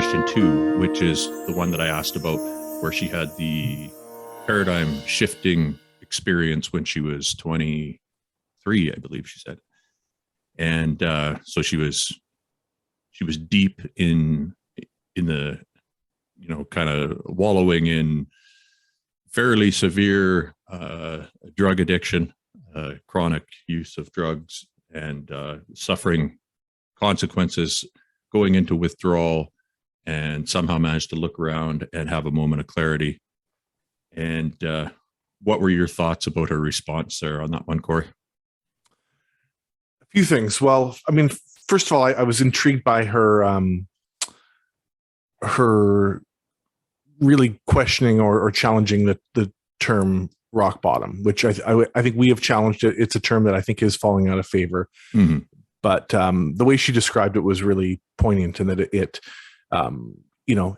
question 2, which is the one that I asked about, where she had the paradigm shifting experience when she was 23, I believe she said. And so she was deep in the, kind of wallowing in fairly severe drug addiction, chronic use of drugs, and suffering consequences, going into withdrawal, and somehow managed to look around and have a moment of clarity. And what were your thoughts about her response there on that one, Corey? A few things. Well, I mean, first of all, I was intrigued by her her really questioning or challenging the term rock bottom, which I think we have challenged it. It's a term that I think is falling out of favor. Mm-hmm. But the way she described it was really poignant, in that it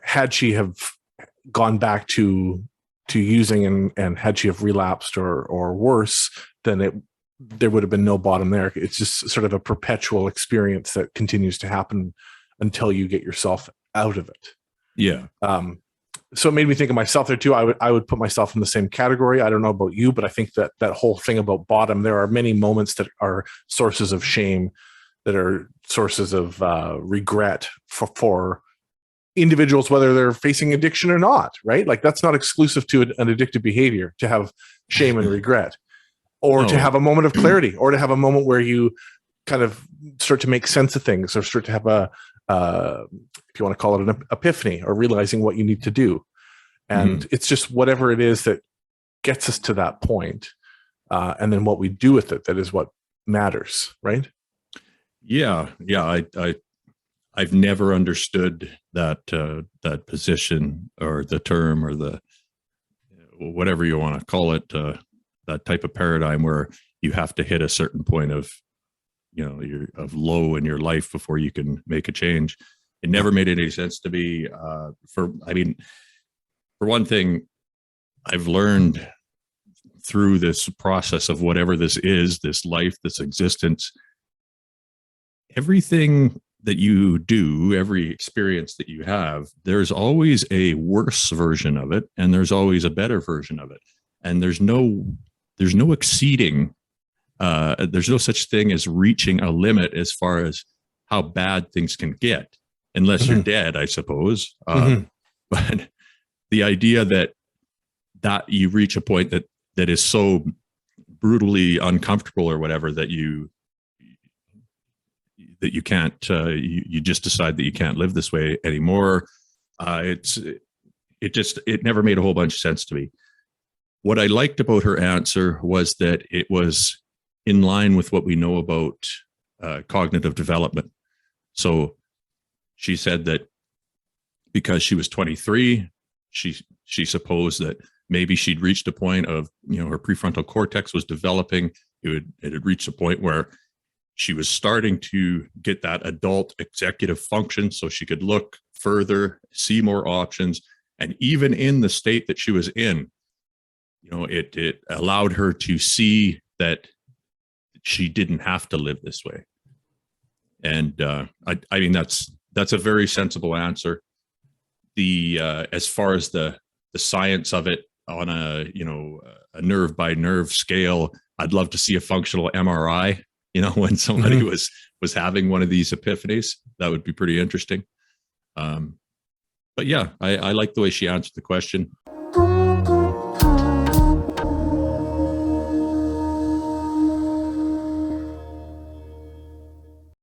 had she have gone back to using and had she have relapsed or worse, then there would have been no bottom there. It's just sort of a perpetual experience that continues to happen until you get yourself out of it. Yeah. So it made me think of myself there too. I would put myself in the same category. I don't know about you, but I think that whole thing about bottom, there are many moments that are sources of shame, that are sources of regret for individuals, whether they're facing addiction or not, right? Like, that's not exclusive to an addictive behavior, to have shame and regret, or to have a moment of clarity, or to have a moment where you kind of start to make sense of things, or start to have if you want to call it an epiphany, or realizing what you need to do. And it's just whatever it is that gets us to that point, and then what we do with it, that is what matters, right? Yeah. I've never understood that position, or the term, or the whatever you want to call it, that type of paradigm where you have to hit a certain point of of low in your life before you can make a change. It never made any sense to me. For one thing, I've learned through this process of whatever this is, this life, this existence, everything that you do, every experience that you have, there's always a worse version of it, and there's always a better version of it. And there's no exceeding. There's no such thing as reaching a limit as far as how bad things can get, unless you're dead, I suppose. But the idea that you reach a point that is so brutally uncomfortable or whatever that you can't, you just decide that you can't live this way anymore. It never made a whole bunch of sense to me. What I liked about her answer was that it was in line with what we know about cognitive development. So she said that because she was 23, she supposed that maybe she'd reached a point of, her prefrontal cortex was developing. It had reached a point where she was starting to get that adult executive function, so she could look further, see more options. And even in the state that she was in, it allowed her to see that she didn't have to live this way. And I mean, that's a very sensible answer. As far as the science of it on a nerve by nerve scale, I'd love to see a functional MRI, when somebody was having one of these epiphanies. That would be pretty interesting. But yeah, I like the way she answered the question.